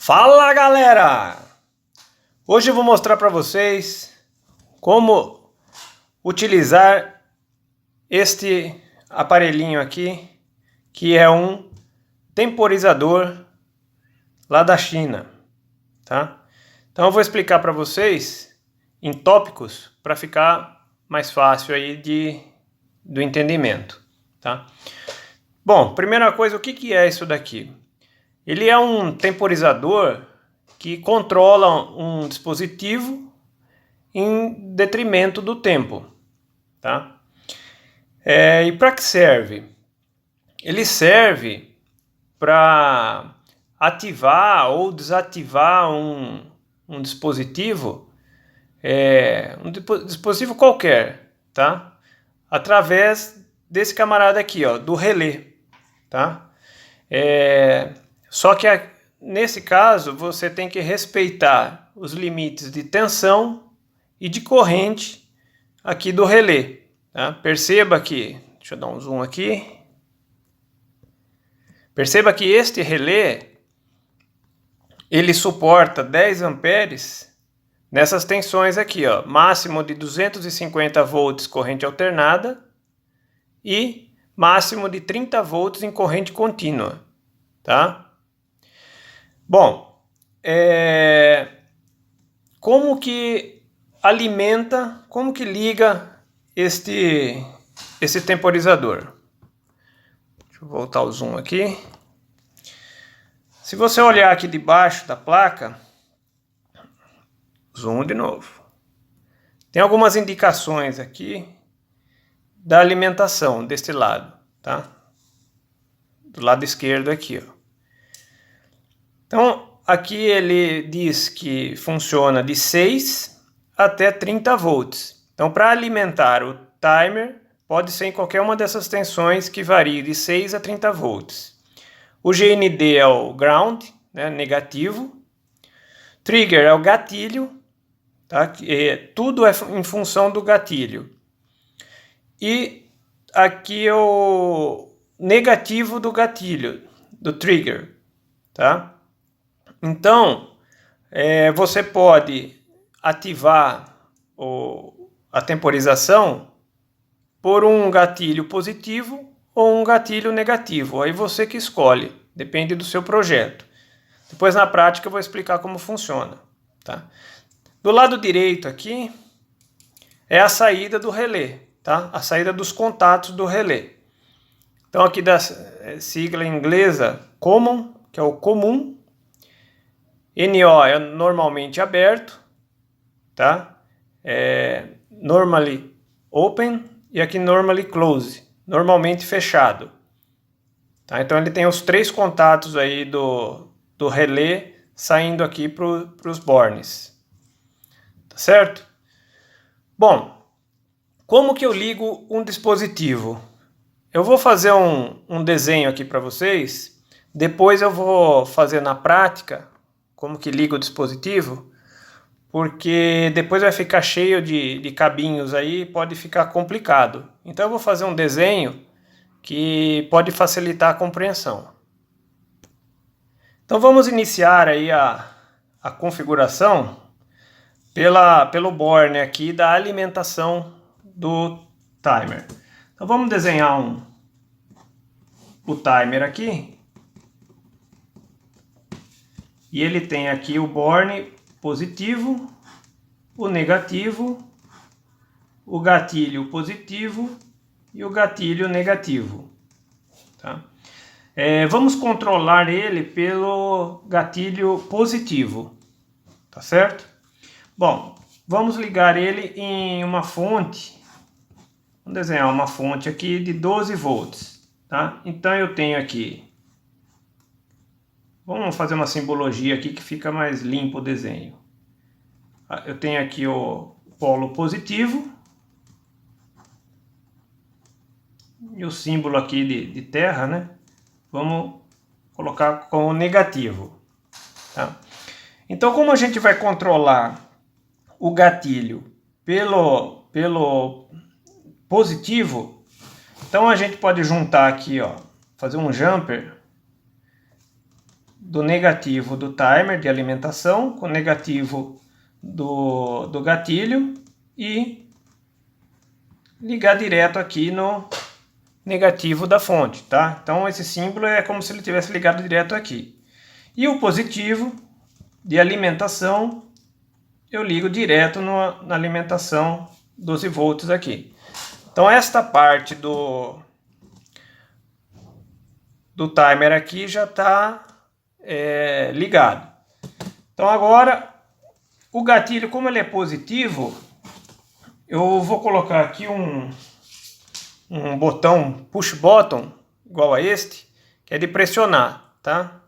Fala galera! Hoje eu vou mostrar para vocês como utilizar este aparelhinho aqui, que é um temporizador lá da China, tá? Então eu vou explicar para vocês em tópicos para ficar mais fácil aí do entendimento, tá? Bom, primeira coisa, o que é isso daqui? Ele é um temporizador que controla um dispositivo em detrimento do tempo, tá? E para que serve? Ele serve para ativar ou desativar um dispositivo, dispositivo qualquer, tá? Através desse camarada aqui, ó, do relé, tá? Só que nesse caso você tem que respeitar os limites de tensão e de corrente aqui do relé, tá? Perceba que, deixa eu dar um zoom aqui. Perceba que este relé ele suporta 10 amperes nessas tensões aqui, ó, máximo de 250 volts corrente alternada e máximo de 30 volts em corrente contínua, tá? Bom, como que alimenta, como que liga esse temporizador? Deixa eu voltar o zoom aqui. Se você olhar aqui debaixo da placa, zoom de novo. Tem algumas indicações aqui da alimentação deste lado, tá? Do lado esquerdo aqui, ó. Então, aqui ele diz que funciona de 6 até 30 volts. Então, para alimentar o timer, pode ser em qualquer uma dessas tensões que varia de 6 a 30 volts. O GND é o ground, né, negativo. Trigger é o gatilho, tá? Tudo é em função do gatilho. E aqui é o negativo do gatilho, do trigger, tá? Então, você pode ativar a temporização por um gatilho positivo ou um gatilho negativo. Aí você que escolhe, depende do seu projeto. Depois na prática eu vou explicar como funciona, tá? Do lado direito aqui é a saída do relé, tá? A saída dos contatos do relé. Então aqui da sigla inglesa common, que é o comum. NO é normalmente aberto, tá? Normally open e aqui normally close, normalmente fechado, tá? Então ele tem os três contatos aí do relé saindo aqui para os bornes, tá certo? Bom, como que eu ligo um dispositivo? Eu vou fazer um desenho aqui para vocês, depois eu vou fazer na prática como que liga o dispositivo, porque depois vai ficar cheio de cabinhos aí, pode ficar complicado. Então eu vou fazer um desenho que pode facilitar a compreensão. Então vamos iniciar aí a configuração pelo borne aqui da alimentação do timer. Então vamos desenhar o timer aqui. E ele tem aqui o borne positivo, o negativo, o gatilho positivo e o gatilho negativo, tá? Vamos controlar ele pelo gatilho positivo, tá certo? Bom, vamos ligar ele em uma fonte. Vamos desenhar uma fonte aqui de 12 volts, tá? Então eu tenho aqui. Vamos fazer uma simbologia aqui que fica mais limpo o desenho. Eu tenho aqui o polo positivo. E o símbolo aqui de terra, né? Vamos colocar como negativo, tá? Então, como a gente vai controlar o gatilho pelo positivo, então a gente pode juntar aqui, ó, fazer um jumper do negativo do timer de alimentação com o negativo do gatilho e ligar direto aqui no negativo da fonte, tá? Então esse símbolo é como se ele tivesse ligado direto aqui. E o positivo de alimentação eu ligo direto na alimentação 12 volts aqui. Então esta parte do timer aqui já está ligado. Então agora o gatilho, como ele é positivo, eu vou colocar aqui um botão push button igual a este, que é de pressionar, tá?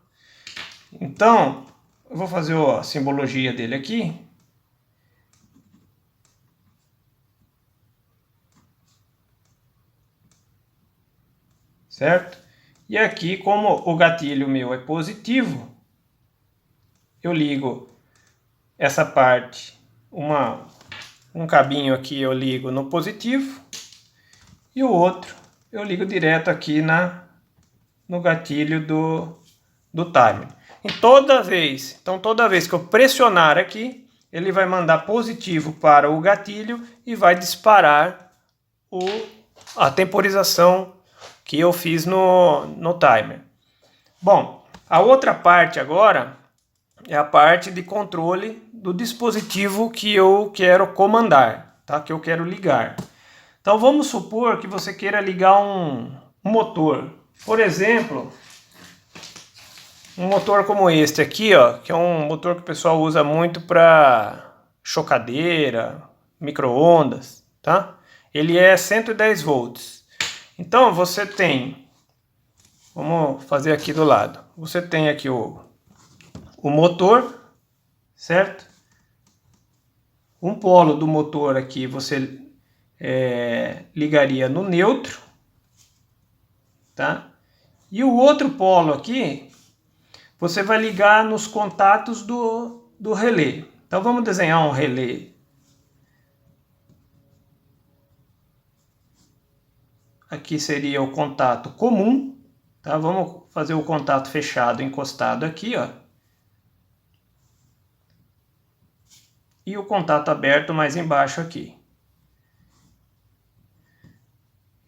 Então eu vou fazer a simbologia dele aqui. Certo? E aqui, como o gatilho meu é positivo, eu ligo essa parte, um cabinho aqui eu ligo no positivo e o outro eu ligo direto aqui no gatilho do timer. Toda vez que eu pressionar aqui, ele vai mandar positivo para o gatilho e vai disparar a temporização que eu fiz no timer. Bom, a outra parte agora é a parte de controle do dispositivo que eu quero comandar, tá? Que eu quero ligar. Então vamos supor que você queira ligar um motor. Por exemplo, um motor como este aqui, ó, que é um motor que o pessoal usa muito para chocadeira, micro-ondas, tá? Ele é 110 volts. Então você tem, vamos fazer aqui do lado, você tem aqui o motor, certo? Um polo do motor aqui você ligaria no neutro, tá? E o outro polo aqui você vai ligar nos contatos do relé. Então vamos desenhar um relé. Aqui seria o contato comum, tá? Vamos fazer o contato fechado encostado aqui, ó. E o contato aberto mais embaixo aqui.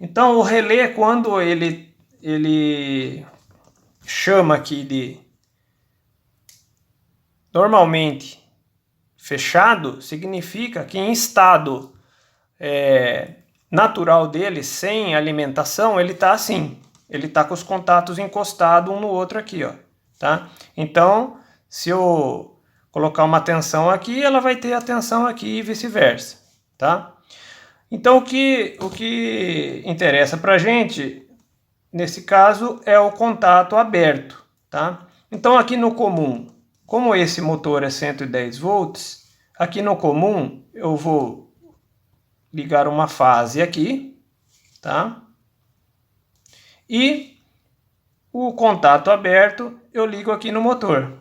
Então o relé, quando ele chama aqui de normalmente fechado, significa que em estado natural dele, sem alimentação, ele está assim. Ele está com os contatos encostados um no outro aqui, ó, tá? Então, se eu colocar uma tensão aqui, ela vai ter a tensão aqui e vice-versa, tá? Então, o que interessa pra gente, nesse caso, é o contato aberto, tá? Então, aqui no comum, como esse motor é 110 volts, aqui no comum eu vou ligar uma fase aqui, tá? E o contato aberto eu ligo aqui no motor,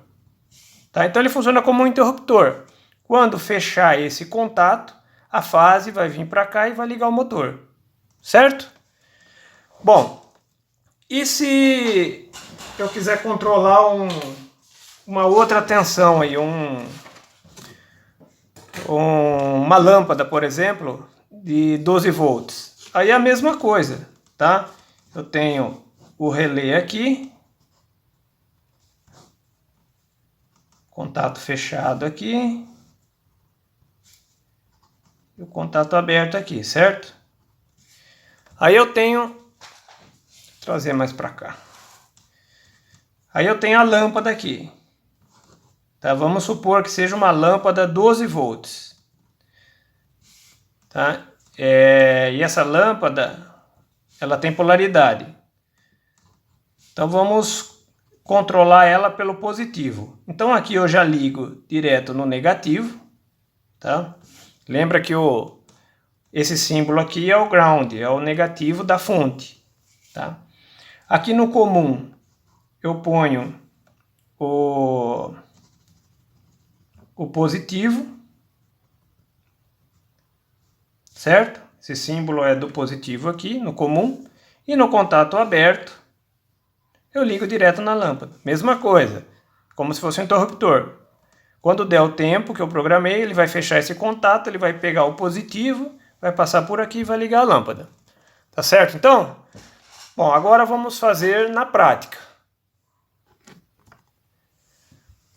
tá? Então ele funciona como um interruptor. Quando fechar esse contato, a fase vai vir para cá e vai ligar o motor, certo? Bom, e se eu quiser controlar uma outra tensão aí, uma lâmpada, por exemplo, de 12 volts. Aí é a mesma coisa, tá? Eu tenho o relé aqui, contato fechado aqui, e o contato aberto aqui, certo? Aí eu tenho, vou trazer mais para cá. Aí eu tenho a lâmpada aqui. Tá? Vamos supor que seja uma lâmpada 12 volts. Tá? E essa lâmpada, ela tem polaridade. Então vamos controlar ela pelo positivo. Então aqui eu já ligo direto no negativo, tá? Lembra que esse símbolo aqui é o ground, é o negativo da fonte, tá? Aqui no comum eu ponho o positivo, certo? Esse símbolo é do positivo aqui no comum, e no contato aberto eu ligo direto na lâmpada. Mesma coisa, como se fosse um interruptor. Quando der o tempo que eu programei, ele vai fechar esse contato, ele vai pegar o positivo, vai passar por aqui e vai ligar a lâmpada. Tá certo, então? Bom, agora vamos fazer na prática.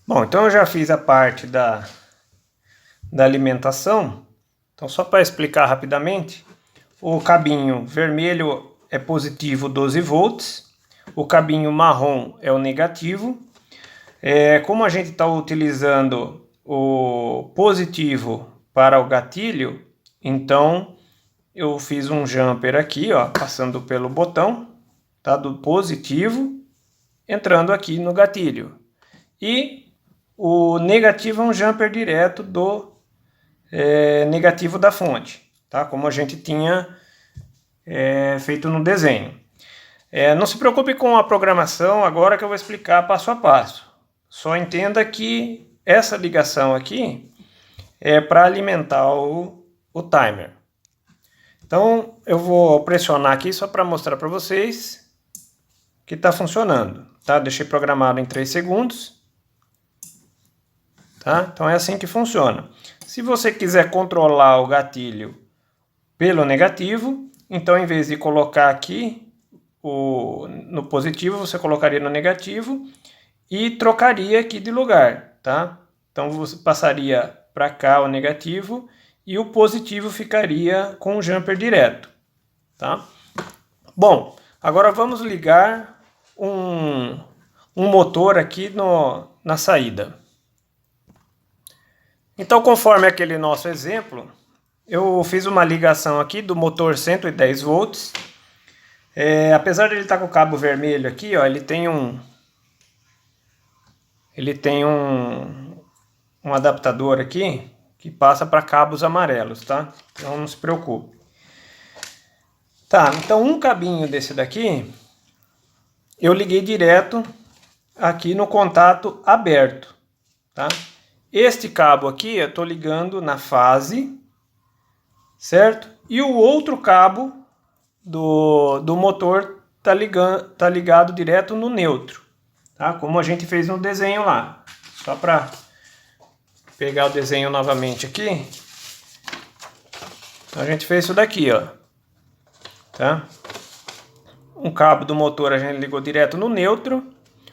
Bom, então eu já fiz a parte da alimentação. Então, só para explicar rapidamente, o cabinho vermelho é positivo 12 volts, o cabinho marrom é o negativo. Como a gente está utilizando o positivo para o gatilho, então eu fiz um jumper aqui, ó, passando pelo botão, tá, do positivo, entrando aqui no gatilho. E o negativo é um jumper direto do negativo da fonte, tá, como a gente tinha feito no desenho. Não se preocupe com a programação agora que eu vou explicar passo a passo. Só entenda que essa ligação aqui é para alimentar o timer. Então eu vou pressionar aqui só para mostrar para vocês que está funcionando. Tá? Deixei programado em 3 segundos. Tá? Então é assim que funciona. Se você quiser controlar o gatilho pelo negativo, então em vez de colocar aqui no positivo, você colocaria no negativo e trocaria aqui de lugar, tá? Então você passaria para cá o negativo e o positivo ficaria com o jumper direto, tá? Bom, agora vamos ligar um motor aqui na saída. Então, conforme aquele nosso exemplo, eu fiz uma ligação aqui do motor 110 volts. Apesar de ele estar com o cabo vermelho aqui, ó, ele tem um adaptador aqui que passa para cabos amarelos, tá? Então não se preocupe. Tá, então um cabinho desse daqui eu liguei direto aqui no contato aberto, tá? Este cabo aqui eu estou ligando na fase, certo? E o outro cabo do motor tá ligado direto no neutro, tá? Como a gente fez no desenho lá. Só para pegar o desenho novamente aqui. Então a gente fez isso daqui, ó. Tá? Um cabo do motor a gente ligou direto no neutro.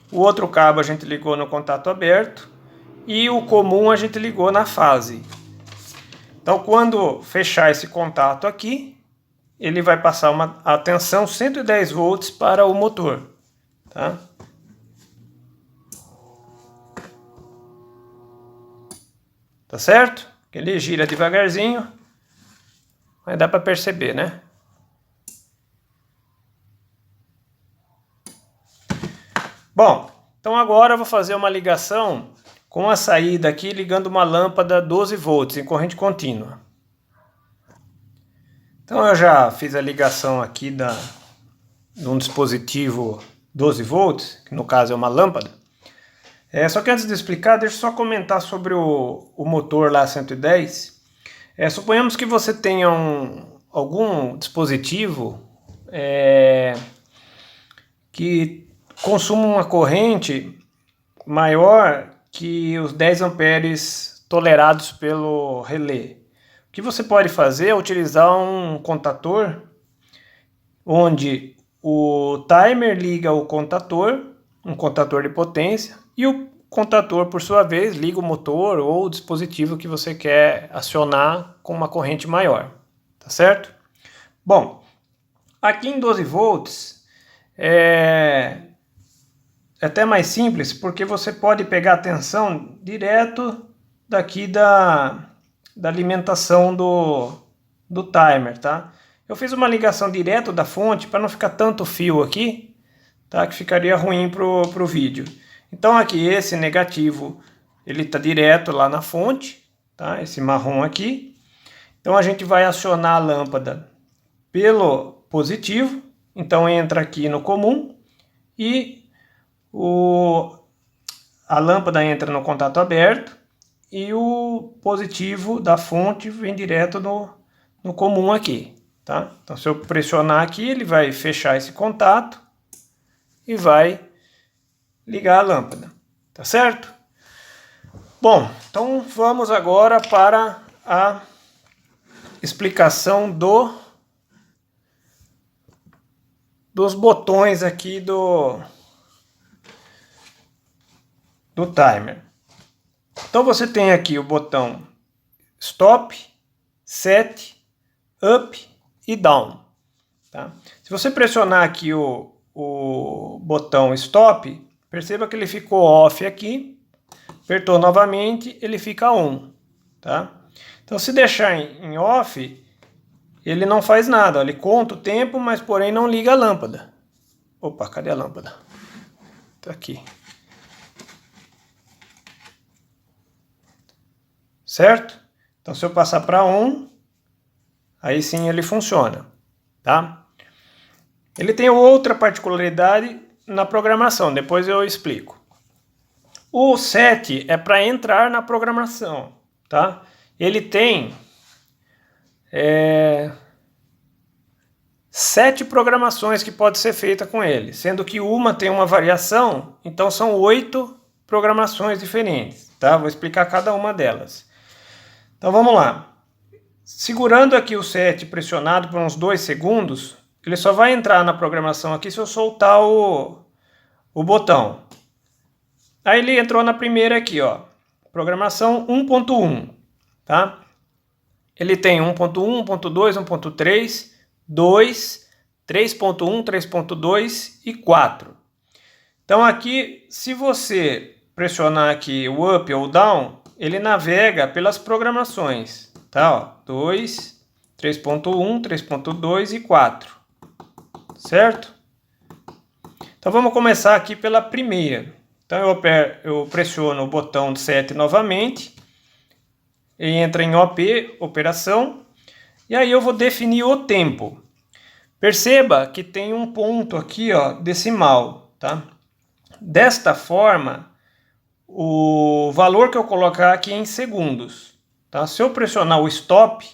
O outro cabo a gente ligou no contato aberto. E o comum a gente ligou na fase. Então quando fechar esse contato aqui, ele vai passar a tensão 110 volts para o motor, tá? Tá certo? Ele gira devagarzinho, mas dá para perceber, né? Bom, então agora eu vou fazer uma ligação com a saída aqui, ligando uma lâmpada 12 volts em corrente contínua. Então eu já fiz a ligação aqui de um dispositivo 12 volts, que no caso é uma lâmpada. Só que antes de explicar, deixa eu só comentar sobre o motor lá 110. Suponhamos que você tenha algum dispositivo que consuma uma corrente maior que os 10 amperes tolerados pelo relé. O que você pode fazer é utilizar um contator onde o timer liga o contator, um contator de potência, e o contator, por sua vez, liga o motor ou o dispositivo que você quer acionar com uma corrente maior, tá certo? Bom, aqui em 12 volts é até mais simples, porque você pode pegar a tensão direto daqui da alimentação do timer, tá? Eu fiz uma ligação direto da fonte para não ficar tanto fio aqui, tá? Que ficaria ruim pro vídeo. Então aqui esse negativo, ele está direto lá na fonte, tá? Esse marrom aqui. Então a gente vai acionar a lâmpada pelo positivo, então entra aqui no comum e a lâmpada entra no contato aberto e o positivo da fonte vem direto no comum aqui, tá? Então se eu pressionar aqui, ele vai fechar esse contato e vai ligar a lâmpada. tá certo? Bom, então vamos agora para a explicação dos botões aqui do timer. Então você tem aqui o botão Stop, Set, Up e Down. Tá? Se você pressionar aqui o botão Stop, perceba que ele ficou off aqui. Apertou novamente, ele fica on. Tá? Então se deixar em off, ele não faz nada. Ele conta o tempo, mas porém não liga a lâmpada. Opa, cadê a lâmpada? Tá aqui. Certo? Então se eu passar para on, aí sim ele funciona. Tá? Ele tem outra particularidade na programação, depois eu explico. O set é para entrar na programação, tá? Ele tem 7 programações que pode ser feita com ele, sendo que uma tem uma variação, então são 8 programações diferentes, tá? Vou explicar cada uma delas. Então vamos lá. Segurando aqui o set pressionado por uns 2 segundos, ele só vai entrar na programação aqui se eu soltar o botão. Aí ele entrou na primeira aqui, ó, programação 1.1, tá? Ele tem 1.1, 1.2, 1.3, 2, 3.1, 3.2 e 4. Então aqui, se você pressionar aqui o up ou down, ele navega pelas programações, tá? Ó, 2, 3.1, 3.2 e 4, certo? Então vamos começar aqui pela primeira. Então eu pressiono o botão set novamente, e entra em OP, operação, e aí eu vou definir o tempo. Perceba que tem um ponto aqui, ó, decimal, tá? Desta forma, o valor que eu colocar aqui é em segundos, tá? Se eu pressionar o stop,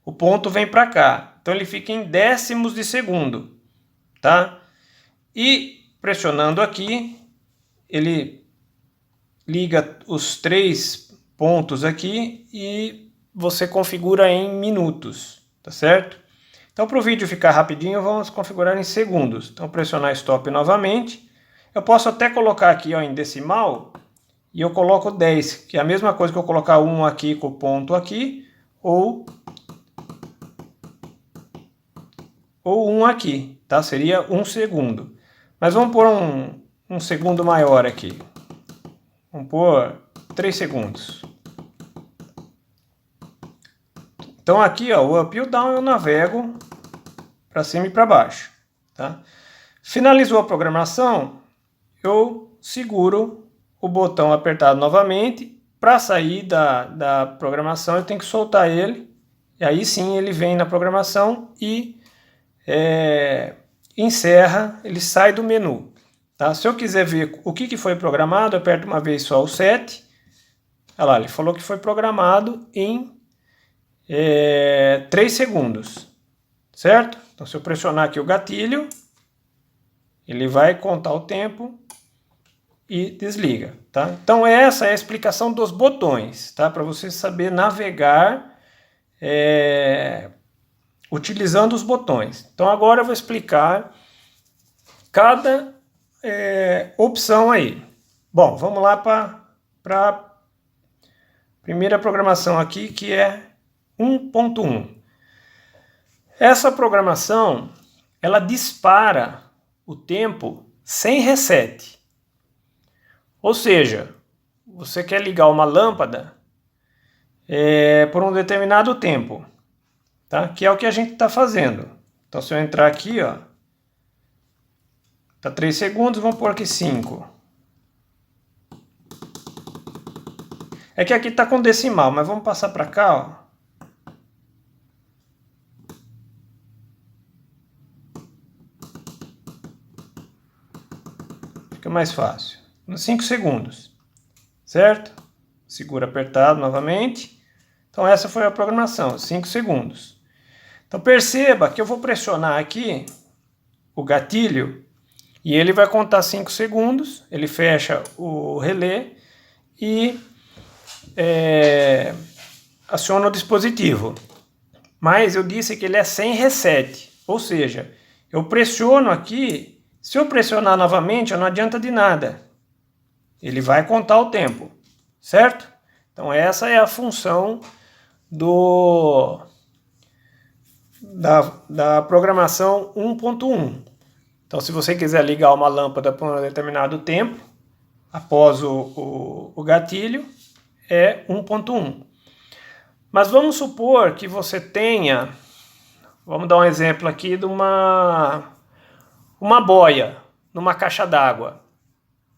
o ponto vem para cá, então ele fica em décimos de segundo, tá? E pressionando aqui, ele liga os 3 pontos aqui e você configura em minutos, tá certo? Então, para o vídeo ficar rapidinho, vamos configurar em segundos. Então, pressionar stop novamente. Eu posso até colocar aqui, ó, em decimal, e eu coloco 10, que é a mesma coisa que eu colocar 1 aqui com o ponto aqui, ou 1 aqui, tá? Seria 1 segundo. Mas vamos pôr um segundo maior aqui. Vamos pôr 3 segundos. Então aqui, ó, o up e o down eu navego para cima e para baixo, tá? Finalizou a programação, eu seguro o botão apertado novamente. Para sair da programação eu tenho que soltar ele, e aí sim ele vem na programação e encerra, ele sai do menu. Tá? Se eu quiser ver o que foi programado, eu aperto uma vez só o set. Olha lá, ele falou que foi programado em 3 segundos, certo? Então se eu pressionar aqui o gatilho, ele vai contar o tempo e desliga, tá? Então essa é a explicação dos botões, tá? Para você saber navegar utilizando os botões. Então agora eu vou explicar cada opção aí. Bom, vamos lá para a primeira programação aqui, que é 1.1. Essa programação, ela dispara o tempo sem reset. Ou seja, você quer ligar uma lâmpada por um determinado tempo, tá? Que é o que a gente está fazendo. Então se eu entrar aqui, ó, tá 3 segundos, vamos pôr aqui 5. É que aqui tá com decimal, mas vamos passar para cá, ó. Fica mais fácil. Nos 5 segundos, certo? Segura apertado novamente. Então essa foi a programação, 5 segundos. Então perceba que eu vou pressionar aqui o gatilho E ele vai contar 5 segundos, ele fecha o relé e aciona o dispositivo. Mas eu disse que ele é sem reset, ou seja, eu pressiono aqui, se eu pressionar novamente, não adianta de nada. Ele vai contar o tempo, certo? Então essa é a função da programação 1.1. Então se você quiser ligar uma lâmpada por um determinado tempo, após o gatilho, é 1.1. Mas vamos supor que você tenha, vamos dar um exemplo aqui de uma boia numa caixa d'água.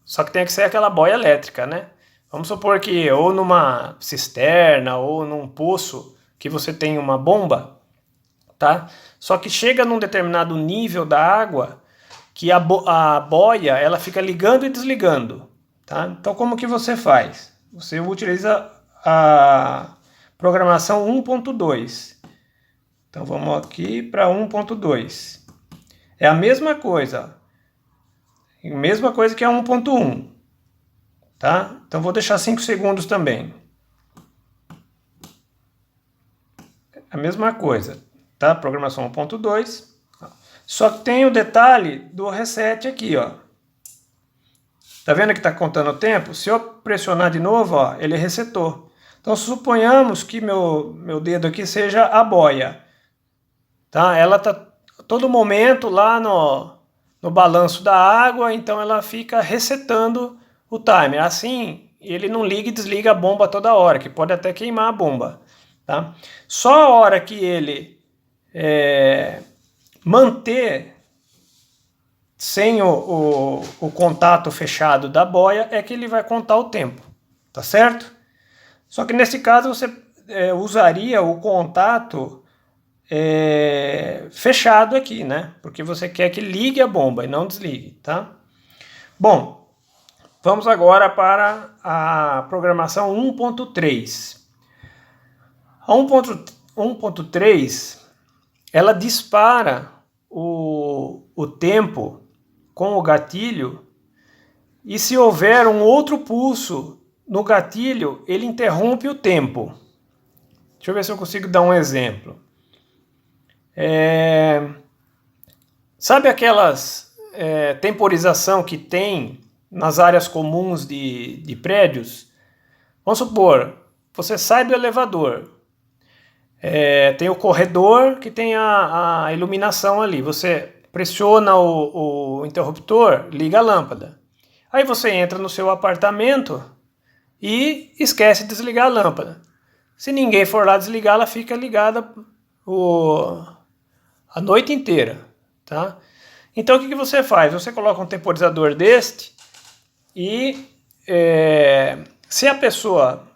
Só que tem que ser aquela boia elétrica, né? Vamos supor que ou numa cisterna ou num poço que você tem uma bomba, tá? Só que chega num determinado nível da água que a boia ela fica ligando e desligando, tá? Então como que você faz? Você utiliza a programação 1.2. Então vamos aqui para 1.2. É a mesma coisa. Mesma coisa que a 1.1. Tá? Então vou deixar 5 segundos também. A mesma coisa, tá? Programação 1.2. Só que tem o detalhe do reset aqui, ó. Tá vendo que tá contando o tempo? Se eu pressionar de novo, ó, ele resetou. Então suponhamos que meu dedo aqui seja a boia. Tá? Ela tá todo momento lá no balanço da água, então ela fica resetando o timer. Assim, ele não liga e desliga a bomba toda hora, que pode até queimar a bomba. Tá? Só a hora que ele manter sem o contato fechado da boia é que ele vai contar o tempo. Tá certo? Só que nesse caso você usaria o contato fechado aqui, né? Porque você quer que ligue a bomba e não desligue, tá? Bom, vamos agora para a programação 1.3. A 1.3 ela dispara o tempo com o gatilho e se houver um outro pulso no gatilho, ele interrompe o tempo. Deixa eu ver se eu consigo dar um exemplo. Sabe aquelas temporização que tem nas áreas comuns de prédios? Vamos supor, você sai do elevador, tem o corredor que tem a iluminação ali, você pressiona o interruptor, liga a lâmpada. Aí você entra no seu apartamento e esquece de desligar a lâmpada. Se ninguém for lá desligar, ela fica ligada a noite inteira, tá? Então o que você faz? Você coloca um temporizador deste e se a pessoa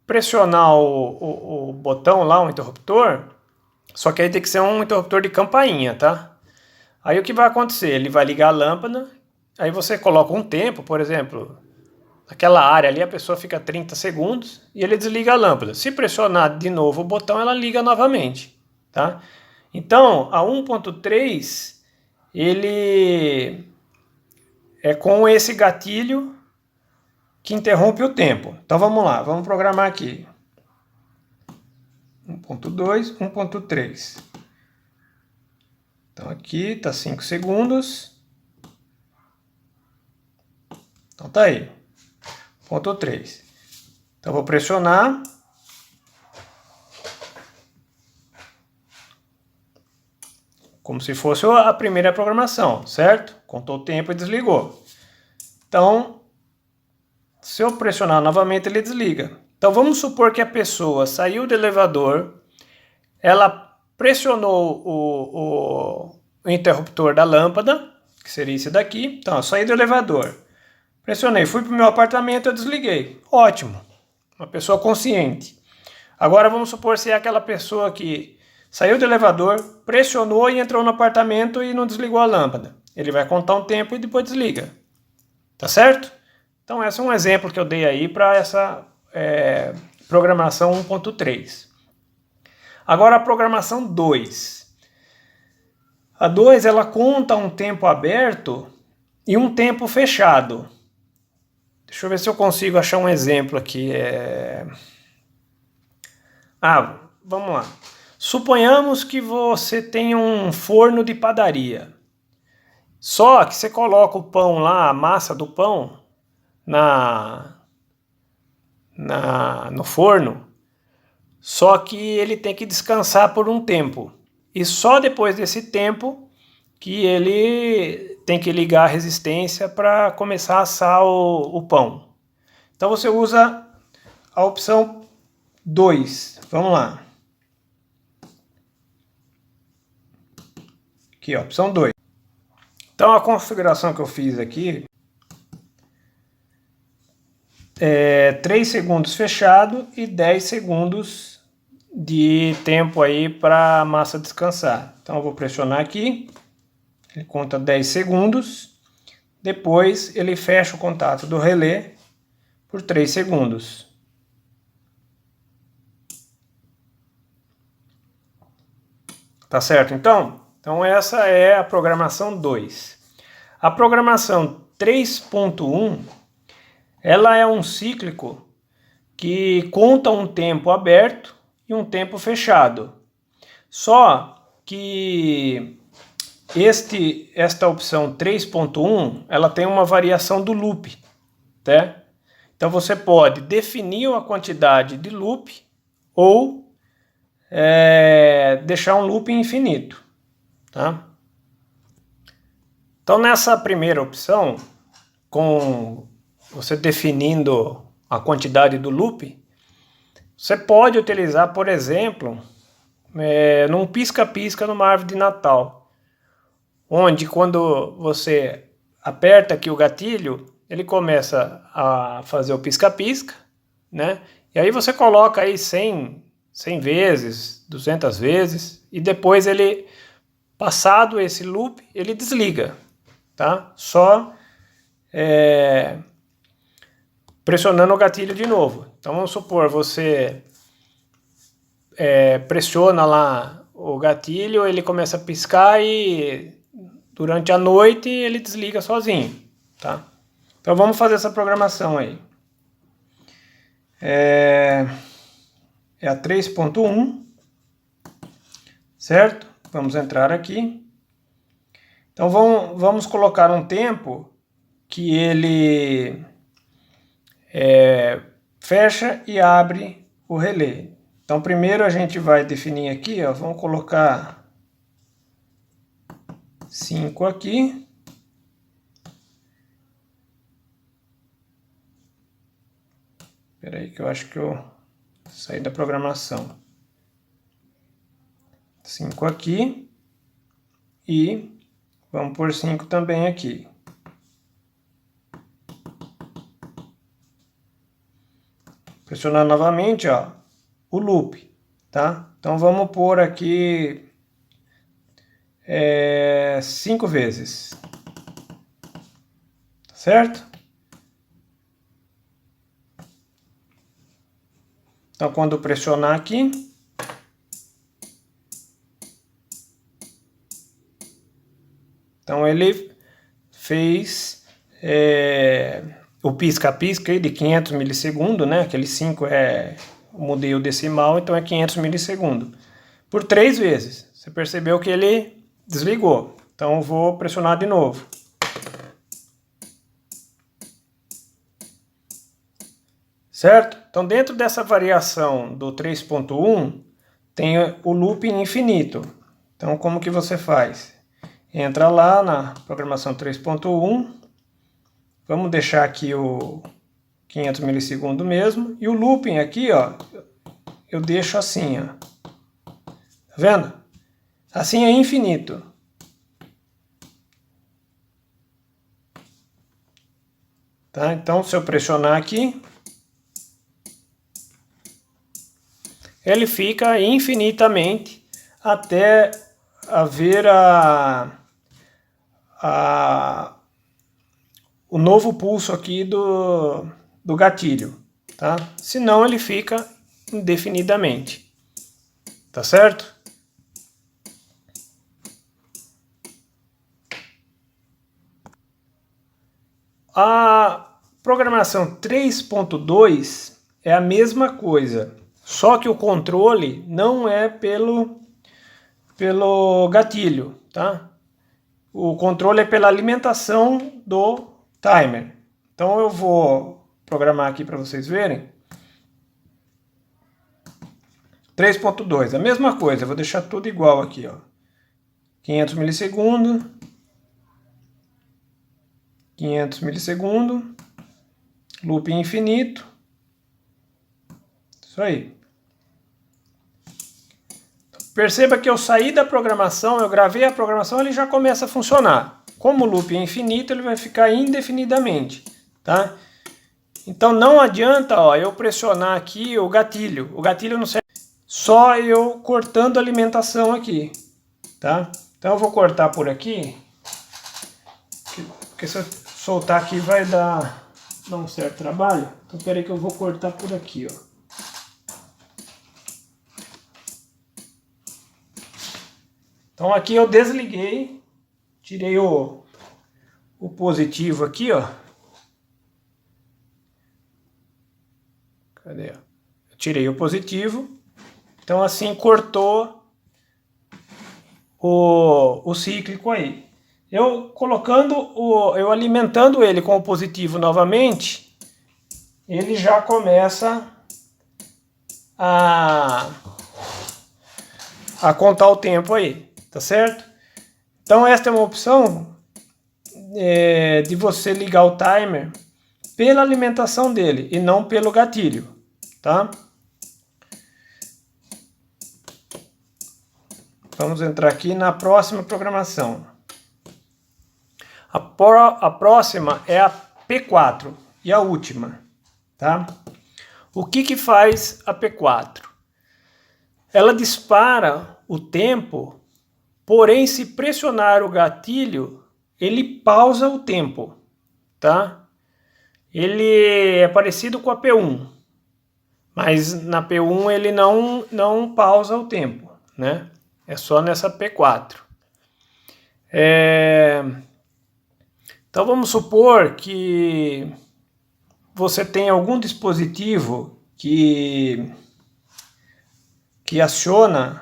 pressionar o botão lá, o interruptor, só que aí tem que ser um interruptor de campainha, tá? Aí o que vai acontecer? Ele vai ligar a lâmpada, aí você coloca um tempo, por exemplo, naquela área ali a pessoa fica 30 segundos e ele desliga a lâmpada. Se pressionar de novo o botão, ela liga novamente, tá? Então, a 1.3, ele é com esse gatilho que interrompe o tempo. Então vamos lá, vamos programar aqui. 1.2, 1.3. Então aqui está 5 segundos. Então tá aí. 1.3. Então vou pressionar. Como se fosse a primeira programação, certo? Contou o tempo e desligou. Então, se eu pressionar novamente, ele desliga. Então vamos supor que a pessoa saiu do elevador, ela pressionou o interruptor da lâmpada, que seria esse daqui. Então, eu saí do elevador, pressionei, fui para o meu apartamento, eu desliguei. Ótimo, uma pessoa consciente. Agora vamos supor se é aquela pessoa que saiu do elevador, pressionou e entrou no apartamento e não desligou a lâmpada. Ele vai contar um tempo e depois desliga. Tá certo? Então esse é um exemplo que eu dei aí para essa programação 1.3. Agora a programação 2. A 2 ela conta um tempo aberto e um tempo fechado. Deixa eu ver se eu consigo achar um exemplo aqui. Vamos lá. Suponhamos que você tem um forno de padaria. Só que você coloca o pão lá, a massa do pão, no forno, só que ele tem que descansar por um tempo. E só depois desse tempo que ele tem que ligar a resistência para começar a assar o pão. Então você usa a opção 2. Vamos lá. Aqui, ó, opção 2. Então a configuração que eu fiz aqui é 3 segundos fechado e 10 segundos de tempo aí para a massa descansar. Então eu vou pressionar aqui, ele conta 10 segundos, depois ele fecha o contato do relé por 3 segundos. Tá certo então? Então essa é a programação 2. A programação 3.1, ela é um cíclico que conta um tempo aberto e um tempo fechado. Só que esta opção 3.1, ela tem uma variação do loop, tá? Então você pode definir a quantidade de loop ou deixar um loop infinito, tá? Então nessa primeira opção, com você definindo a quantidade do loop, você pode utilizar, por exemplo, num pisca-pisca numa árvore de Natal, onde quando você aperta aqui o gatilho, ele começa a fazer o pisca-pisca, né? E aí você coloca aí 100 vezes, 200 vezes, e depois ele, passado esse loop, ele desliga, tá? Só pressionando o gatilho de novo. Então vamos supor, você pressiona lá o gatilho, ele começa a piscar e durante a noite ele desliga sozinho, tá? Então vamos fazer essa programação aí. É a 3.1, certo? Vamos entrar aqui. Então vamos colocar um tempo que ele fecha e abre o relé. Então primeiro a gente vai definir aqui, ó, vamos colocar 5 aqui. Espera aí que eu acho que eu saí da programação. 5 aqui e vamos por 5 também aqui. Pressionar novamente, ó, o loop, tá? Então vamos pôr aqui 5 vezes, certo? Então quando pressionar aqui, então ele fez o pisca-pisca de 500 milissegundos, né? Aquele 5 mudei o decimal, então é 500 milissegundos. Por 3 vezes. Você percebeu que ele desligou. Então eu vou pressionar de novo. Certo? Então dentro dessa variação do 3.1 tem o loop infinito. Então como que você faz? Entra lá na programação 3.1. Vamos deixar aqui o 500 milissegundos mesmo. E o looping aqui, ó, eu deixo assim, ó. Tá vendo? Assim é infinito. Tá? Então se eu pressionar aqui, ele fica infinitamente até haver o novo pulso aqui do gatilho, tá? Senão ele fica indefinidamente, tá certo? A programação 3.2 é a mesma coisa, só que o controle não é pelo gatilho, tá? O controle é pela alimentação do timer. Então eu vou programar aqui para vocês verem. 3.2, a mesma coisa, eu vou deixar tudo igual aqui, ó. 500 milissegundos. 500 milissegundos. Loop infinito. Isso aí. Perceba que eu saí da programação, eu gravei a programação, ele já começa a funcionar. Como o loop é infinito, ele vai ficar indefinidamente, tá? Então não adianta, ó, eu pressionar aqui o gatilho. O gatilho não serve, só eu cortando a alimentação aqui, tá? Então eu vou cortar por aqui, porque se eu soltar aqui vai dar um certo trabalho. Então peraí que eu vou cortar por aqui, ó. Então aqui eu desliguei, tirei o positivo aqui, ó. Cadê? Eu tirei o positivo. Então assim cortou o cíclico aí. Eu alimentando ele com o positivo novamente, ele já começa a contar o tempo aí. Tá certo? Então esta é uma opção de você ligar o timer pela alimentação dele e não pelo gatilho, tá? Vamos entrar aqui na próxima programação. A próxima é a P4 e a última, tá? O que faz a P4? Ela dispara o tempo. Porém, se pressionar o gatilho, ele pausa o tempo, tá? Ele é parecido com a P1, mas na P1 ele não pausa o tempo, né? É só nessa P4. Então vamos supor que você tem algum dispositivo que aciona,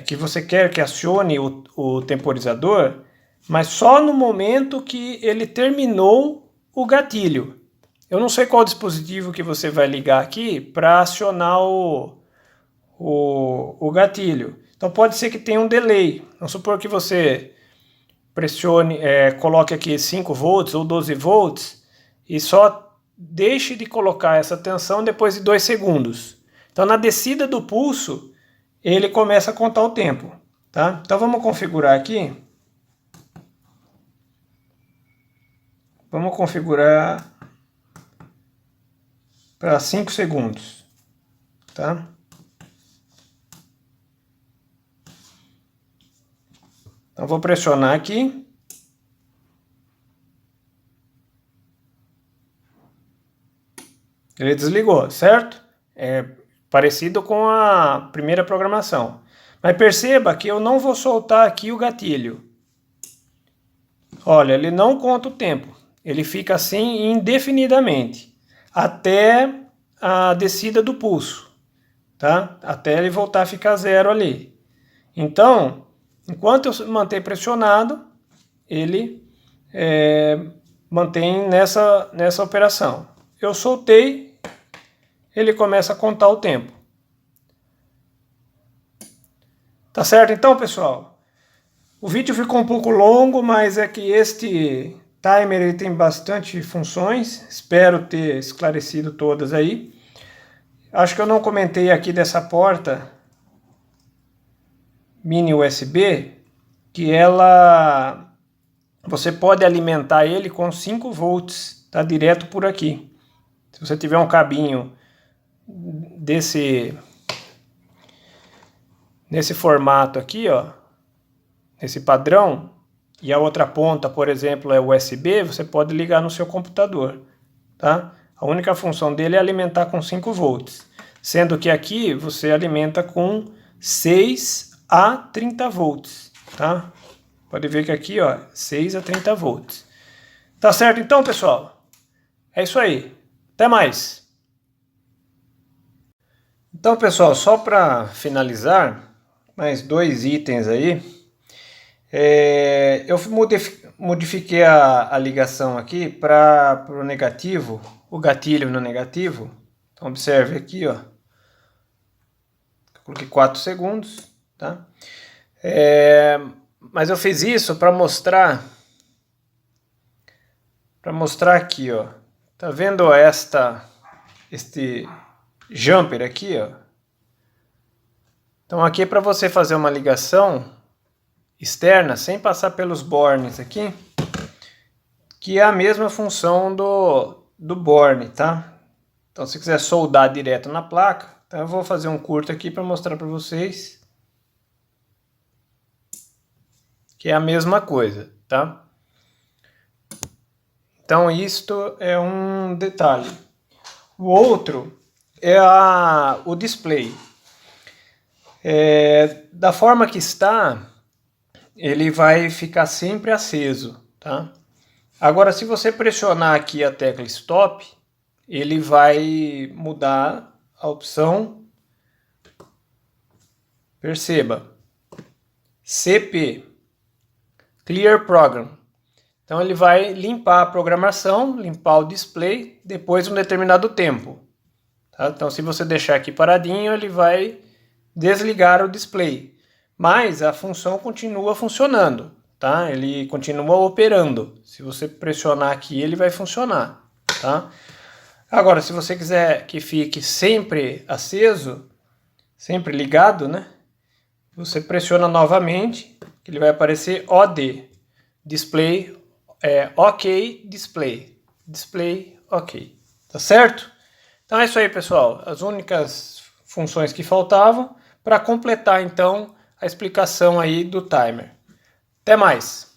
que você quer que acione o temporizador, mas só no momento que ele terminou o gatilho. Eu não sei qual dispositivo que você vai ligar aqui para acionar o gatilho. Então pode ser que tenha um delay. Vamos supor que você pressione, coloque aqui 5 volts ou 12 volts e só deixe de colocar essa tensão depois de 2 segundos. Então na descida do pulso, ele começa a contar o tempo, tá? Então vamos configurar aqui. Vamos configurar para 5 segundos, tá? Então vou pressionar aqui. Ele desligou, certo? É parecido com a primeira programação. Mas perceba que eu não vou soltar aqui o gatilho. Olha, ele não conta o tempo. Ele fica assim indefinidamente. Até a descida do pulso. Tá? Até ele voltar a ficar zero ali. Então, enquanto eu manter pressionado, ele mantém nessa operação. Eu soltei, ele começa a contar o tempo. Tá certo então, pessoal? O vídeo ficou um pouco longo, mas é que este timer ele tem bastante funções. Espero ter esclarecido todas aí. Acho que eu não comentei aqui dessa porta mini USB, que você pode alimentar ele com 5 volts, tá? Direto por aqui. Se você tiver um cabinho nesse formato aqui, ó, nesse padrão, e a outra ponta, por exemplo, é USB, você pode ligar no seu computador, tá? A única função dele é alimentar com 5 volts, sendo que aqui você alimenta com 6 a 30 volts, tá? Pode ver que aqui, ó, 6 a 30 volts. Tá certo então, pessoal? É isso aí. Até mais. Então, pessoal, só para finalizar, mais 2 itens aí. Eu modifiquei a ligação aqui para o negativo, o gatilho no negativo. Então, observe aqui, ó. Coloquei 4 segundos, tá? Mas eu fiz isso para mostrar aqui, ó. Tá vendo este jumper aqui, ó? Então aqui é para você fazer uma ligação externa sem passar pelos bornes aqui, que é a mesma função do borne, tá? Então se quiser soldar direto na placa, então eu vou fazer um curto aqui para mostrar para vocês que é a mesma coisa, tá? Então isto é um detalhe. O outro é o display. Da forma que está, ele vai ficar sempre aceso, tá? Agora, se você pressionar aqui a tecla Stop, ele vai mudar a opção. Perceba, CP, Clear Program. Então ele vai limpar a programação, limpar o display depois de um determinado tempo. Tá? Então se você deixar aqui paradinho, ele vai desligar o display. Mas a função continua funcionando, tá? Ele continua operando. Se você pressionar aqui, ele vai funcionar, tá? Agora, se você quiser que fique sempre aceso, sempre ligado, né? Você pressiona novamente, ele vai aparecer OD, Display, OK Display, Display OK, tá certo? Então é isso aí, pessoal, as únicas funções que faltavam para completar então a explicação aí do timer. Até mais!